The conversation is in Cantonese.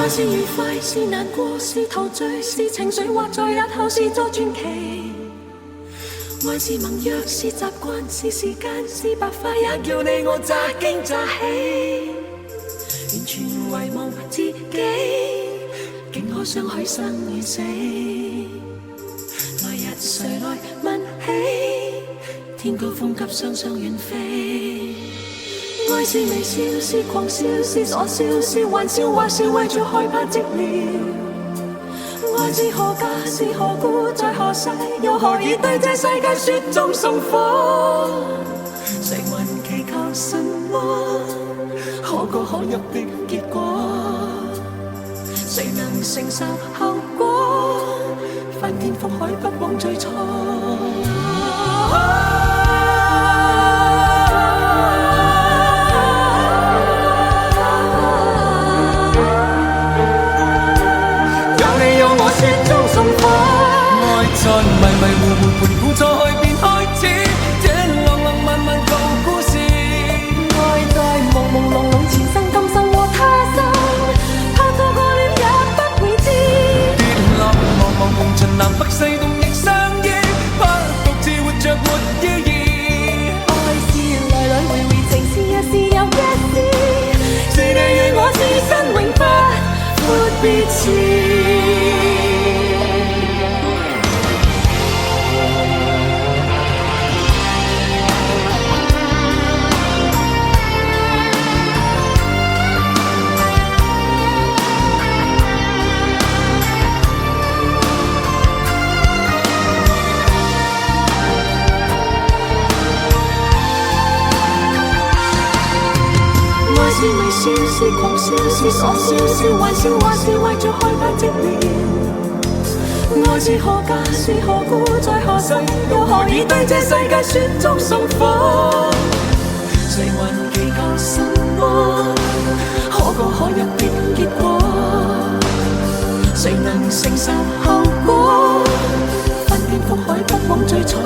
愛是愉快，是難過，是陶醉，是情緒，或在日後是作傳奇。愛是盟約，是習慣，是時間，是白髮，也叫你我乍驚乍喜。完全遺忘自己，竟可相許生與死。來日誰來問起？天高風急，雙雙遠飛。愛是微笑，是狂笑，是傻笑，是玩笑，或是為著害怕寂寥。愛是何價，是何故，在何世，又何以對這世界雪中送火？誰還祈求什麼可歌可泣的結果？誰能承受後果？翻天覆海，不枉最初。在迷迷糊糊盤估錯去便開始，這浪浪漫漫舊故事。愛在朦朦朧朧前生今生和他生，怕錯過了也不會知。跌落茫茫紅塵南北西東亦相依，怕獨自活着沒意義。愛是來來回回情是一時又一時，是你與我此生永不闊別時。是微笑，是狂笑，是傻笑，是玩笑，或是為著害怕寂寥。愛是何價，是何故，在何世，又何以對這世界雪中送火？誰還祈求什麼可歌可泣的結果？誰能承受後果？翻天覆海，不枉最初。